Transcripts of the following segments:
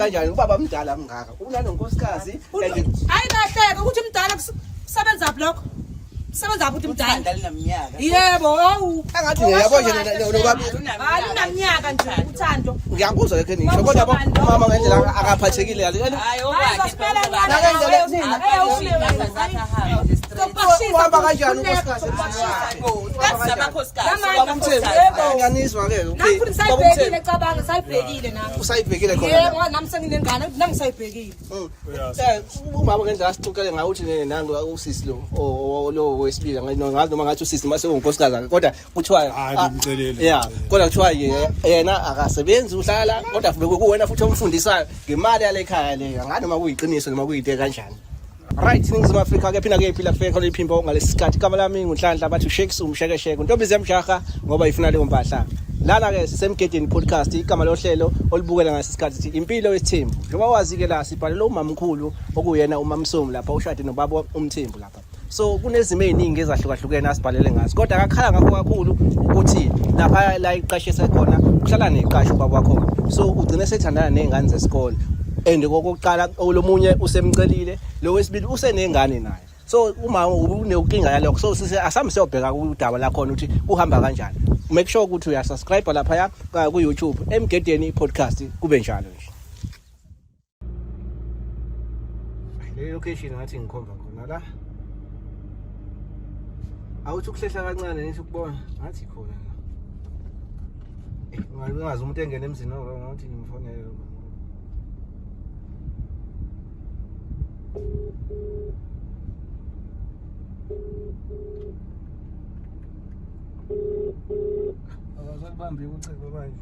kanjani ubaba mdala mngaka unanonkosikazi hayi kahleke ukuthi mdala kusebenza blokho sebenza ukuthi mdala linaminyaka yebo awu angathi ngiyabo nje nobaba alunaminyaka nje uthando ngiyakuzwa ke ngisho kodwa umama ngendlela akaphathekile hayi uhamba kanjani unkosikazi ngiyanizwa ke nakuthi sayibhekile cabanga sayibhekile nawe usayibhekile khona yebo nami senginengane nangisayibhekile umama ngendlela sixoxele ngayo uthi nangu usisi lo wesibili ngazi noma ngathi usisi mase unkosikazana kodwa kuthiwa yeah kodwa kuthiwa yena akasebenzi uhlala kodwa bekuwena futhi omfundisayo ngemali yale ekhaya le ngani noma kuyiqiniso noma kuyinte kanjani. Right, Ningizimu Afrika ke phina ke iphila feka liphimbo ngalesi sikhathi igama lami nguNhlanhla bathi Shakes umshekesheke Ntombizi yamjaha ngoba ifuna leyo mpahla lana ke sisemgedeni podcast igama lohlelo olibukela ngalesi sikhathi sithi impilo yesithembu njengoba wazi ke la sibhalela umamkhulu okuyena uMamsomi lapha ushade nobaba umthembu lapha so kunezimo eziningi ezahlukahlukene asibhalele ngazo kodwa akakhala ngakho kakhulu ukuthi lapha la iqashise khona kuhlala neqasho baba wakho so ugcine sethandana nezingane zesikole and kokuqala olomunye usemcelile lo wesibili usenengane naye so uma unenkinga yalokho so sise asami siyobheka kudaba la khona ukuthi uhamba kanjani make sure ukuthi uya subscribe lapha ku YouTube emgedeni podcast kube njalo nje le location ngathi ngikhomba khona la awuthi ukuhlehla kancane ngithi ukubona ngathi khona ngazi umuntu engene emzini ngathi ngimfonele Awazakubambi ucebo manje.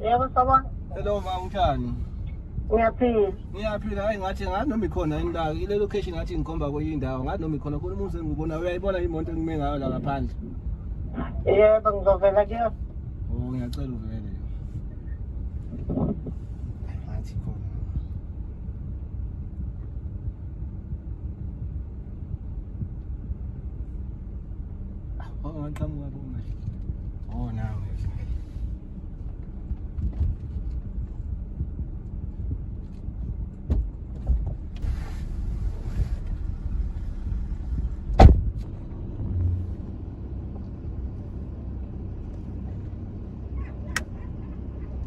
Yebo sabona. Hello ma unjani? Ngiyaphila hayi ngathi ngathi noma ikhona indawo ile location ngathi ngikhomba kuyindawo ngathi noma ikhona khona umuntu engibona uyayibona imoto engime ngayo la ngaphandle. Yebo ngizovela kuyo. Oh ngiyacela uvele. Ngathi khona. Oh ngicamula bona. Oh nawe.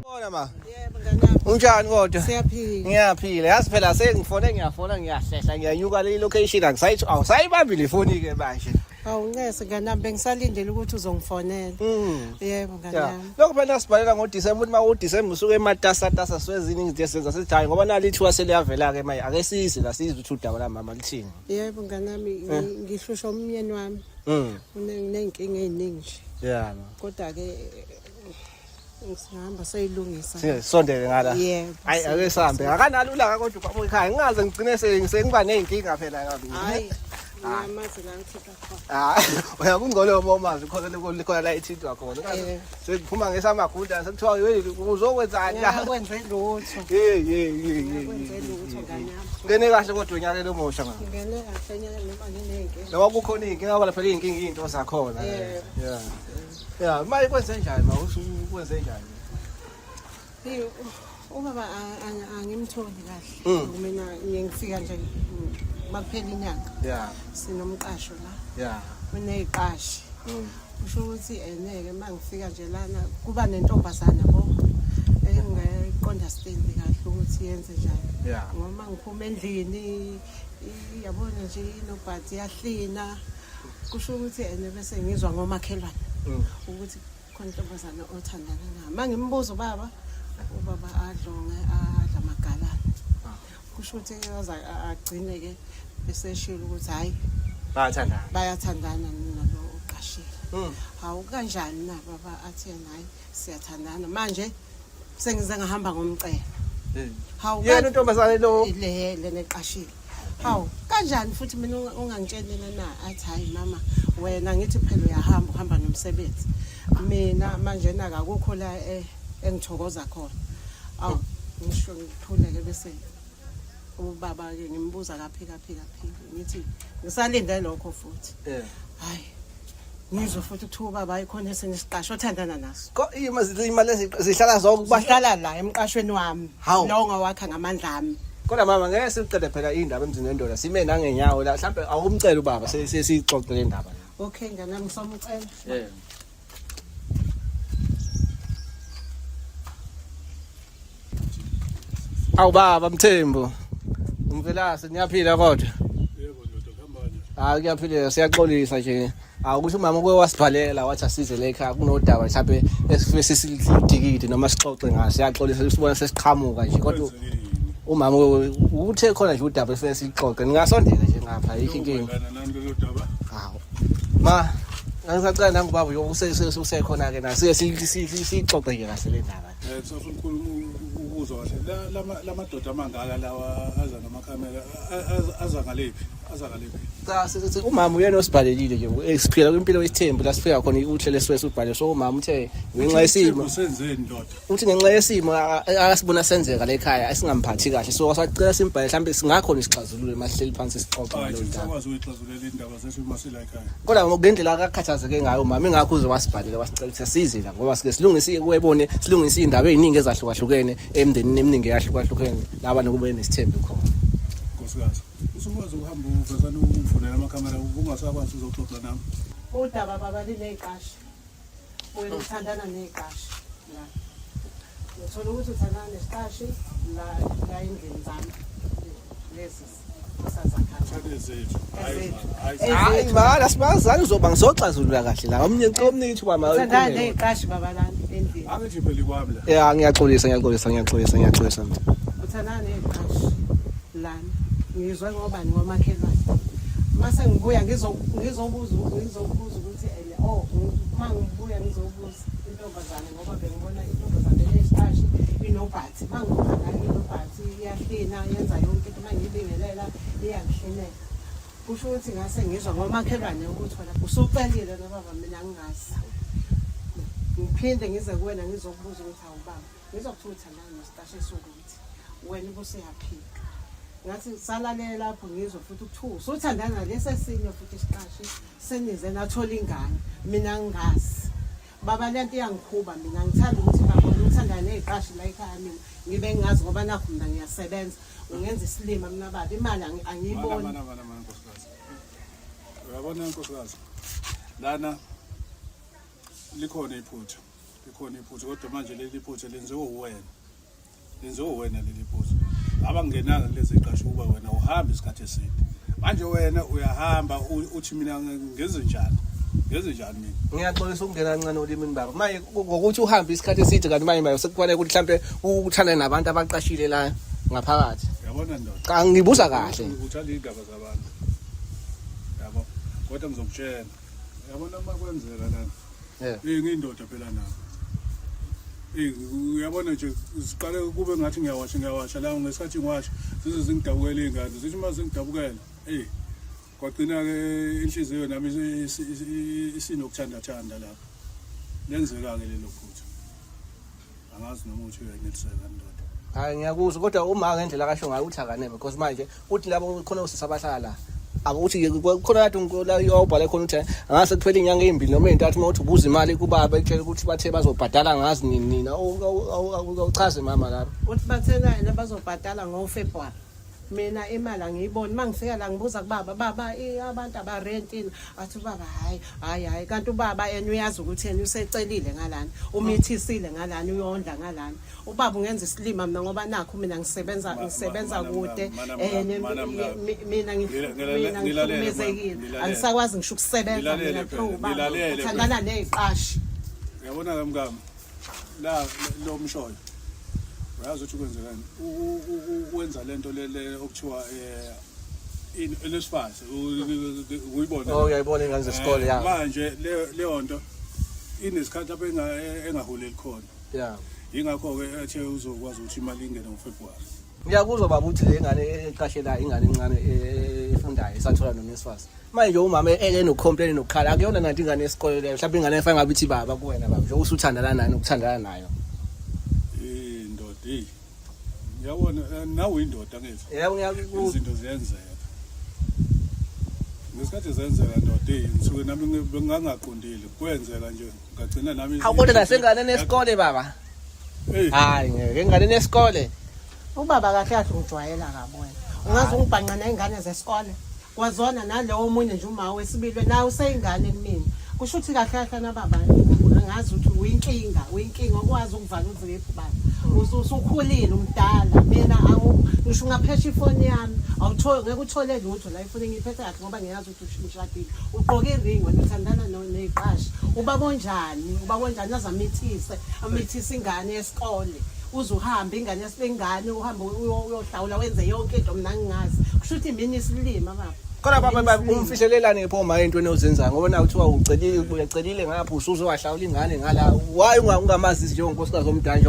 Bona ma. yebo nganami Unjani kodwa? siyaphila Ngiyaphila. Yazi phela sengifone ngiyahlela ngiyanyuka le location angisayithi awusayibambi le phone ke manje. awungese nganami bengisalindele ukuthi uzongifonela yebo nganami Lokho phela sibhalela ngoDisemba ukuthi makuDisemba usuke ematasatasa sweziningi nje senza sithi hayi ngoba nalithiwa seliyavela ke manje ake size la sizwe ukuthi udaba la mama lithini. yebo nganami ngihlushwa umyeni wami unenkinga eziningi nje Yeah. kodwa ke ngisihamba sayilungisa Sondele ngala. yebo Hayi ake sihambe. Akanalula ka kodwa ubaba ekhaya ngingaze ngigcine sengiba nezinkinga phela kabi. hayi ngiyamazi la ngithika khona Uyakungcono bomazi khona likhona la ethintwa khona. Sekuphuma ngesamagunda sekuthiwa uzokwenzani la. akwenze lutho akwenze lutho nganami Ngene kahle kodwa unyaka lomusha ngani. ngene kahle nyaka noma nginenke Noma kukhona inkinga ngoba phela inkinga into zakhona. Yeah, manje kwenze njani ma ukwenze njani? ubaba angimtholi kahle mina ngifika nje makuphela inyanga Yeah. sinomqasho la Yeah. uneziqashi usho ukuthi eneke mangifika nje lana kuba nentombazana bo engayiqonda stand kahle ukuthi yenze njani Yeah. ngoba ngiphuma endlini yabona nje inobhathi yahlina kusho ukuthi ene bese ngizwa ngomakhelwane ukuthi khona intombazana othandana nayo mangimbuza ubaba adlonge adla magalana kusho ukuthi yaza agcine ke beseshilo ukuthi hayi bayathandana nalo uqashile hawu kanjani na baba athi hayi siyathandana manje sengize ngahamba ngomcelo hawu yena intombazane lo le neqashile hawu kanjani futhi mina ungangitshelela na athi hayi mama wena ngithi phela uhamba nomsebenzi mina manje naka akukho la engithokoza khona awu ngisho ngithuleke bese ubaba ke ngimbuza kaphika ngithi ngisalinde lokho futhi hayi ngizwe futhi kuthiwa ubaba ikhona esenesiqasho othandana naso. imali zihlala zonke Bahlala la emqashweni wami lo ngawakha ngamandla ami. kodwa mama ngeke siqede phela indaba emzini wendoda sime nangenyawo la mhlambe awumcela ubaba sesixoxe le ndaba la. Okay ngana ngisomcela. Awu baba Mthembu umvelase niyaphila kodwa yebo ndoda khambani kuyaphila siyaxolisa nje ukuthi umama uke wasibhalela wathi asize la ekhaya kunodaba mhlambe esifike sisidikide noma sixoxe ngaso siyaxolisa sibona sesiqhamuka nje kodwa umama uthe khona nje udaba esifike sixoxe ningasondela nje ngapha yikho inkinga nani lo daba hawo ma ngisacela nangubaba usekhona ke na sixoxe nje kahle le ndaba sifuna ukuzwa kahle lamadoda amangaka lawa aza namakhamera aza ngalephi cha sithi umama uyena osibhalelile nje esiphila kwimpilo yesithembu la sifika khona uhlele siwese ubhale so umama uthe ngenxa yesimo senzeni ndoda uthi ngenxa yesimo akasibona senzeka la ekhaya esingamphathi kahle so wasacela simbhale mhlambe singakhona isixazululo masihleli phansi sixoxe ngalo ndaba sakwazi ukuyixazulela indaba zethu masila ekhaya kodwa ngendlela akakhathazeke ngayo umama ingakho uze wasibhalela wasicela ukuthi size la ngoba sike silungise kubone silungise indaba eziningi ezahlukahlukene emndenini eminingi eyahlukahlukene laba nokube nesithembu khona nkosikazi usukwazi ukuhamba uvezana uvunela amakhamera ungasakwazi uzoxoxa nami Udaba baba lineqashi. Wena uthandana neqashi. La. Uthola ukuthi uthandana nesiqashi la endlini zami. Lesi sazakhaya. zethu hayi mara sibazana uzoba ngizoxazulula kahle la omnye ithuba ma uthandana neqashi baba lana endlini. angithi phela ikwami la ngiyaxolisa Uthandana neqashi lana. Ngizwe ngobani ngomakhelwane. Mase ngibuya ngizobuza ukuthi uma ngibuya ngizobuza intombazane ngoba bengibona intombazane lesiqashi inobhathi mangibona inobhathi iyahlina yenza yonke into mangibingelela iyangihlinela kusho ukuthi ngase ngizwa ngomakhelwane ukuthi wena usucelile nobaba mina ngingazi ngiphinde ngize kuwena ngizokubuza ukuthi awubaba ngizokuthatha la nesiqashi sokuthi wena ubuseyaphika ngathi salalela lapho ngizwe futhi ukuthuka usuthandana lesesinye futhi isiqashi senize nathola ingane mina ngingazi baba lento iyangikhuba mina ngithanda ukuthi babone uthandana neziqashi la ekhaya mina ngibe ngazi ngoba nakho mina ngiyasebenza ungenza isilima mina baba imali angiyiboni nkosikazi uyabona nkosikazi lana likhona iphutha kodwa manje leli phutha lenziwe uwena leli phutha abangenanga lezi ziqasho kuba wena uhamba isikhathi eside manje wena uyahamba uthi mina ngenze njani mina ngiyaxolisa ukungena kancane olimini baba manje ngokuthi uhambe isikhathi eside kanti manje sekufanele ukuthi mhlambe uthanda nabantu abaqashile la ngaphakathi yabona ndoda cha ngibuza kahle uthanda indaba zabantu yabo kodwa ngizokutshela yabona makwenzeka lana ngiyindoda phela nawe uyabona nje siqale kube ngathi ngiyawasha la ngesikhathi ngiwasha zize zingidabukela izingane zithi uma zingidabukela kwagcina ke inhliziyo nami isinokuthanda lapha lenzeka ke lelo phutha angazi noma uthi uyaneliseka ndoda hayi ngiyakuzwa kodwa uma ngendlela kasho ngayo uthi akaneme because manje uthi labo khona usisabahlala la akuthi khona kade la yobhala khona uthi angase kuphela inyanga ezimbili noma ezintathu uma uthi ubuza imali kubaba ekutshela ukuthi bathe bazobhadala ngazi nina awuchaze mama lapha uthi bathena bazobhadala ngoFebruary mina imali angiyiboni mangifika la ngibuza kubaba baba abantu abarentini athi baba hayi kanti ubaba yena uyazi ukuthi yena usecelile ngalana umithisile ngalana uyondla ngalana ubaba ungenza isilima mina ngoba nakho mina ngisebenza kude mina ngihlukumezekile angisakwazi ngisho ukusebenza mina ubaba uthandana neziqashi uyabona ke mngami la lo mshoyo uyazi ukuthi kwenzekani wenza lento le okuthiwa inesifase uyibona uyayibona ingane zesikole ya manje le nto inesikhathi lapho engahuleli khona ingakho ke ethe uzokwazi ukuthi imali ingene ngoFebruary ngiyakuzwa baba uthi le ngane eqashela ingane encane efundayo esathola noNSFAS manje umama enocomplain nokukhala akuyona nanti ingane yesikole leyo mhlawumbe ingane efanga ngabe ithi baba kuwena baba nje usuthandana nayo nokuthandana nayo yabona nawe indoda ngithi yebo ngiyakuzwa izinto ziyenzeka ngesikhathi zenzeka ndoda ngisuke nami bengangaqondile kwenzeka nje ngagcina nami awubona nasengane nesikole baba hayi ngeke ingane nesikole ubaba kahle kahle ungijwayela kabi wena ungaze ungibhanqa nezingane zesikole kwazona nalowo omunye nje uma wesibili nawe useyingane kumina kusho ukuthi kahle kahle nababa ngazi ukuthi uyinkinga okwazi ukuvala uziphi baba usukhulile umdala mina ngisho ungaphesha ifoni yami awutholi ngeke uthole lutho la ifoni ngiphethe kahle ngoba ngiyazi ukuthi ushintshadile ugqoke iringi wena uthandana neqashi ubaba onjani azamithise amithise ingane yesikole uzuhamba ingane yesibengane uhambe uyohlawula wenze yonke into mina ngingazi kusho ukuthi mina isilima baba kodwa baba umfihlelelane ephoma entweni ozenzayo ngoba na uthiwa ucelile ngapha usuzowahlawula ingane ngala why ungamazisi njengonkosikazi omdala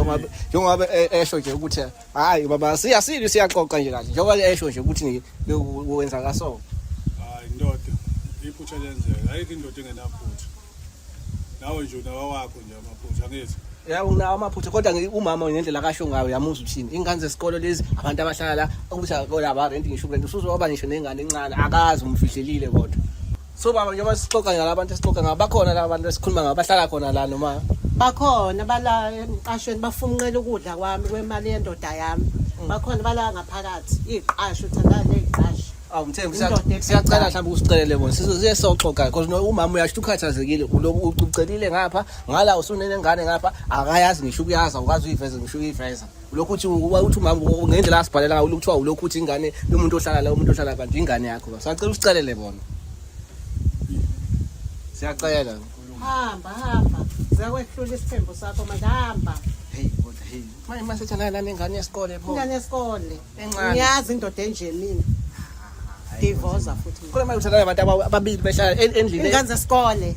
njengoba esho nje ukuthi hayi baba siyaxoxa nje kahle njengoba esho nje ukuthi wenza kaso hayi ndoda iphutha lenzeka ayikho indoda engenaphutha nawe nje nawakho nje amaphutha angithi yabo nginawo amaphutha kodwa umama ngendlela kasho ngayo yamuza uthini ingane zesikole lezi abantu abahlala la ukuthi akola aba rent ngisho rent usuzoba ngisho nengane encane akazi umfihlelile kodwa so baba njengoba sixoxa ngalabantu esixoxa ngabo bakhona la abantu esikhuluma ngabo bahlala khona la noma bakhona bala emqashweni bafunqela ukudla kwami kwemali yendoda yami bakhona bala ngaphakathi iqasho uthandana neqasho awumthembi siyacela mhlawumbe usicelele bona sizoxoxa because umama uyasho ukhathazekile ucelile ngapha ngala usunenengane ngapha akayazi ngisho ukuyaza ukazi uyiveze ngisho uyiveza lokhu uthi umama ngendlela asibhalela ngayo ukuthiwa ulokhu uthi ingane yomuntu ohlala kanti ingane yakho siyacela usicelele bona siyacela hamba zakwehlula isithembu sakho manje hamba manje sethana la nengane yesikole pho ingane yesikole encane ngiyazi indoda enje mina divorce futhi kodwa manje uthanda abantu ababili behlala endlini ingane zesikole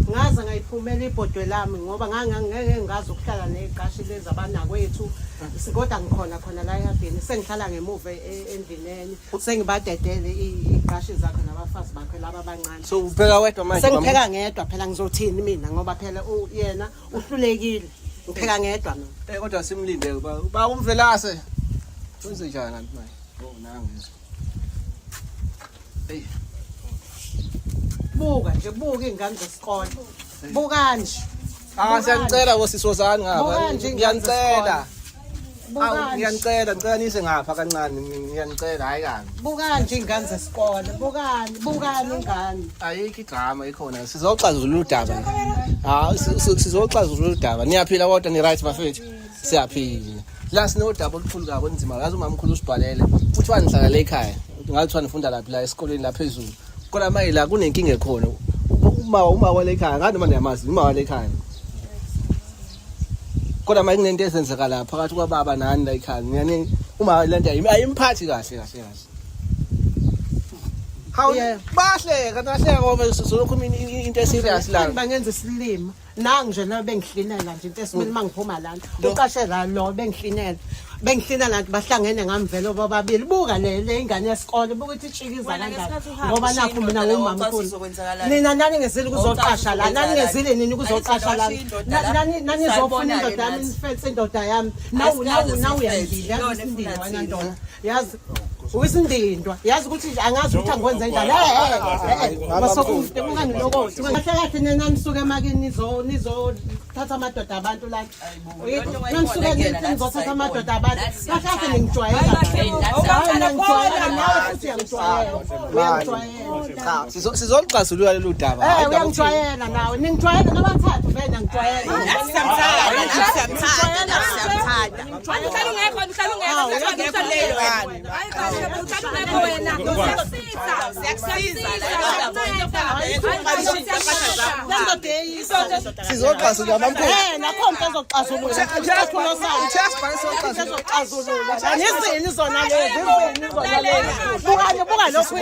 ngaze ngayiphumela ibhodwe lami ngoba ngeke ngazi ukuhlala neqashi lezi abanakwethu kodwa ngikhona la eHabeni sengihlala ngemuva endlini sengibadedele iqashi zakhe nabafazi bakhe laba abancane so upheka wedwa manje sengipheka ngedwa phela ngizothini mina ngoba phela yena uhlulekile ngipheka ngedwa mina kodwa simlinde ba umvelase wenze njani kanti manje nangizo buka ingane zesikole buka nje siyacela bosisozani ngapha ngiyanicela nise ngapha kancane ngiyanicela hayi kabi buka nje ingane zesikole bukani ingane ayikho idrama ikhona sizoxazulula udaba sizoxazulula udaba niyaphila kodwa ni right bafethu siyaphila la sinodaba olukhulu kabi onzima yazi umama mkhulu usibhalele kuthiwa nihlala la ekhaya ngathiwa nifunda lapha la esikoleni la phezulu kodwa manje la kunenkinga ekhona uma wale ekhaya ngathi noma niyamazi uma wale ekhaya kodwa manje kunento ezenzeka la phakathi kwababa nani la ekhaya ngiyani uma lento ayimphathi kahle hawu bahleka nahleka ngoba sizolokhu into eserious la bangenza isilimo nangi nje la bengihlinela nje into esimele mangiphuma lana uqashe la lo bengihlinela bahlangene ngamvelo bobabili buka le ingane yesikole buka ukuthi ichikiza kanjani ngoba nakho mina ngumama mkhulu nina nani ngezile kuzoqasha la nani ngezile nini kuzoqasha la nani zofuna indoda yami nifetse indoda yami nawu uyangile yazi isindindwa wena ntona yazi uyisindindwa yazi ukuthi angazi ukuthi angikwenza njani basokude kungangilokothi kahle kahle nina nisuke emakini nizothatha amadoda abantu la nanisuke nizothatha amadoda abantu kahle kahle ningijwayela nawe futhi uyangijwayela sizoxazulula lolu daba uyangijwayela nawe ningijwayela nabathathu vele ngijwayela sizoxazulula mamkhulu nakhona ezoxazulula izini zona lezi buka lokhu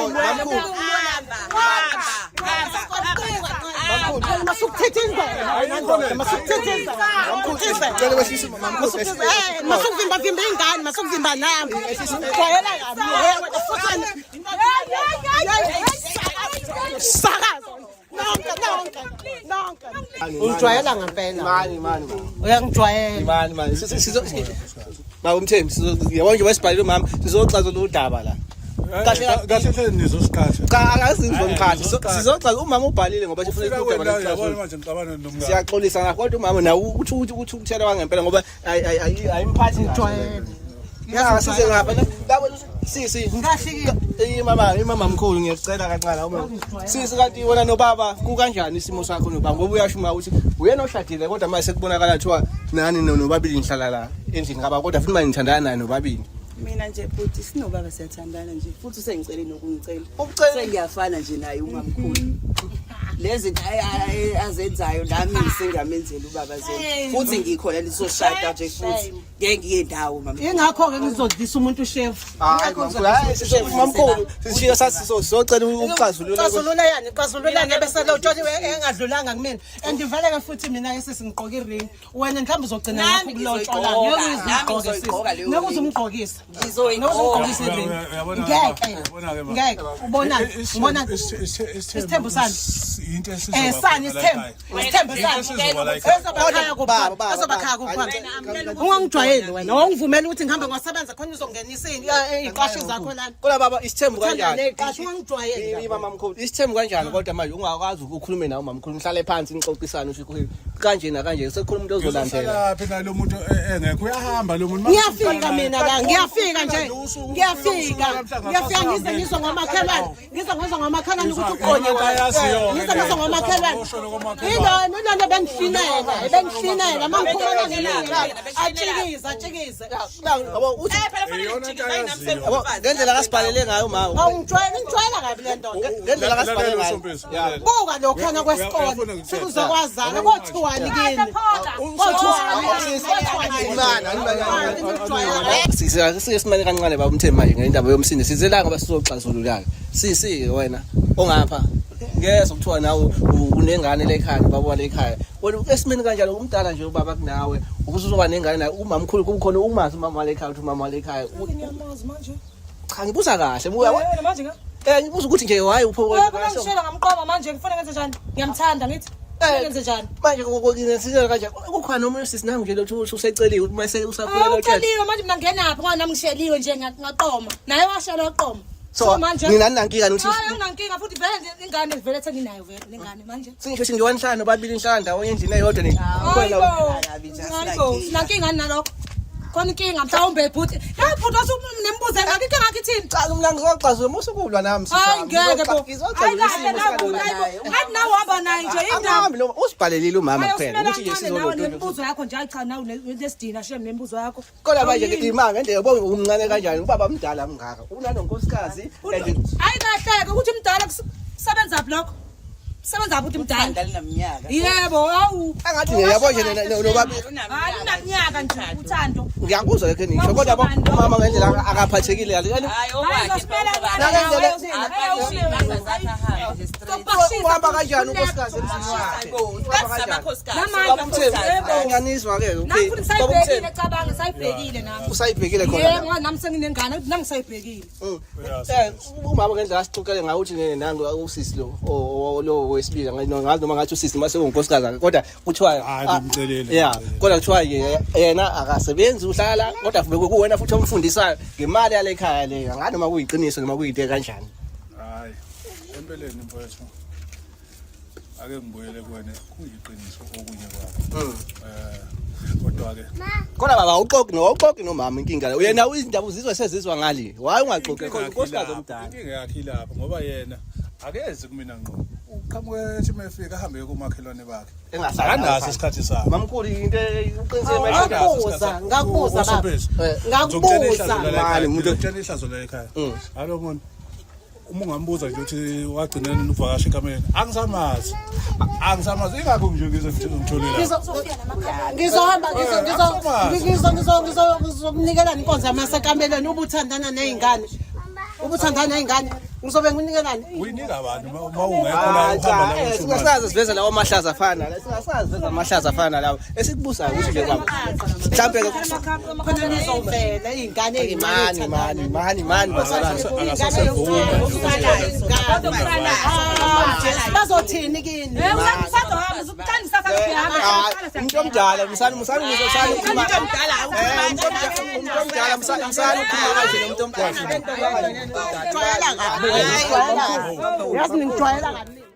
masukuthetha indlela masukuvimba ingane masukuvimba nami ujwayela nonke ujwayela ngempela uyangijwayela umthembi yabona nje wesibhalile umama sizoxazulula udaba la kahle nizosikhatha. Cha angazi ngizomkhatha. Sizoxoxa umama ubhalile ngoba sifuna Yabona ukudaba manje ngicabana nomngane. siyaxolisa ngakho kodwa umama nawe uthi ukuthela kwangempela ngoba ayimphathi Ujwayele. ya size ngapha labo sisi Ngahlike. imama mkhulu ngiyacela kancane uma sisi kanti wena nobaba kukanjani isimo sakho nobaba ngoba uyashuma ukuthi uyena oshadile kodwa manje sekubonakala kuthiwa nani nobabili nihlala la endlini ngaba kodwa futhi manje nithandana naye nobabili. Mina nje futhi sinobaba siyathandana nje futhi usengicela nokungicela. Ukucela Sengiyafana nje naye umamkhulu. Lezi azenzayo nami ngisengamenzela ubaba zona. Futhi ngikhona lisoshada nje futhi ngeke ngiye ndawo mama. Ingakho ke ngizodlisa umuntu chef. mamkhulu sishiya sathi sizocela Uxazulula yani, xazululane bese lo tshoni engadlulanga kumina. Andivale ke futhi mina esesingiqoka iring. Wena mhlawumbe uzogcina ngakho kulotshwala. Ngeke uzumgqokisa. Ngeke iring. Ngeke. Ubona isithembu sani? Into Sani isithembu sani? Ezobakhaya kubaba. Ezobakhaya kubaba. Ungangijwayeli wena. Ungivumela ukuthi ngihambe ngasebenza khona uzongenisa iqashi zakho lana. kodwa baba isithembu kanjani Neqashi ungangijwayeli. imama mkhulu isithembu kanjani kodwa manje ungakwazi ukukhuluma nawe mamkhulu nihlale phansi nixoxisane usho kanje na kanje sekukhuluma umuntu ozolandela lapha nalo muntu engekho uyahamba lo muntu. Ngiyafika mina la, ngiyafika nje. Ngiyafika ngize ngizwa ngamakhelwane. Ngizwa ngamakhelwane ukuthi uqonye wena. Ngizwa ngamakhelwane. Ilona bengihlinela mangikhuluma ngelinga. Atshikiza. yabo uthi ngendlela kasibhalele ngayo ma Ngijwayela kabi le ndoda. ngendlela kasibhalele ngayo Buka lokhana kwesikole. Sekuzokwazana kothiwani kini. Sisimane kancane baba umthembu manje ngendaba yomsindo sizela ngoba sizoxazulula sisi wena ongapha ngeke ukuthiwa nawe unengane lekhaya baba walekhaya wena esimeni kanjalo umdala nje ubaba kunawe ukuze uzoba nengane naye umamkhulu kukhona umazi umama walekhaya uthi umama walekhaya cha ngibuza kahle buya manje ngibuza ukuthi nje hayi upho ngishela ngamqoba manje ngifuna ngenze njani ngiyamthanda ngithi ngenze njani manje ngokunesizela kanjani kukhona nomunye sisinami nje lo useceliwe ukuthi mase usakhula lo tshela uceliwe manje mina ngenaphi ngoba nami ngisheliwe nje ngaqoma naye washela waqoma so manje mina nankinga nokuthi hayi unankinga futhi vele nje ingane vele senginayo vele lengane manje singisho nje wanhlanu babili inhlanu ndawonye endlini eyodwa nje hayibo sinankinga nalokho khona inkinga mhlawumbe bhuti hayi bhuti wasunembuzo ngakho ngakho ithini cha mina ngizoxazula musukulwa nami hayi ngeke bo hayi kahle nawo hayi nawo hamba naye nje indaba usibhalelile umama kuphela ukuthi nje sizolwa nembuzo yakho nje cha nawe nesidina shem nembuzo yakho kodwa manje imanga nje yabo umncane kanjani ubaba mdala mngaka unanonkosikazi hayi kahle ke ukuthi mdala kusebenza blokho sebenza ukuthi mdala Naminyaka. yebo awu angathi yabo nje nobaba hayi unaminyaka nje uthando ngiyakuzwa ke ngisho kodwa umama ngendlela akaphathekile Hayi uhamba kanjani unkosikazi nganizwa ke sayibhekile cabanga sayibhekile nami usayibhekile khona yebo nami senginengane nami sayibhekile umama ngendlela asixoxele ngayo uthi nangu usisi lo wesibili ngazi noma ngathi usisi mase unkosikazana kodwa kuthiwa kodwa kuthiwa yena akasebenzi uhlala kodwa kuwena futhi omfundisayo ngemali yale ekhaya le ngani noma kuyiqiniso noma kuyinte kanjani Hayi empeleni mfowethu ake ngibuyele kuwena kuyiqiniso okunye kwakho kodwa ke kodwa baba awuxoxi nomama inkinga le yena izindaba uzizwa sezizwa ngali waye ungaxoxi khona unkosikazi omdala inkinga yakhe lapho ngoba yena akezi kumina ngqo uqhamuke ethi mefika ahambe kumakhelwane bakhe akanaso isikhathi sakhe mamkhulu into uqinisele manje ngakubuza mali umuntu utshela ihlazo la ekhaya halo muntu uma ungambuza nje uthi wagcina uvakasha ekameni angisamazi ingakho nje ngizomtholela ngizohamba ngizomnikela inkonzo yamasekameleni ubuthandana nezingane ngizobe nginikelani uyinika abantu mawungekho la uhamba la singasazi siveza lawo mahlaza afana la singasazi siveza amahlaza afana lawo esikubusayo ukuthi nje kwabo mhlambe ke khona nizovela izingane mani basalana bazothini kini Xa ndisafaka kuyahamba. Umuntu omdala msana ngizosala ukhuluma. Umuntu omdala msana ukhuluma kanje nomuntu omdala. Yazi ngijwayela kabi.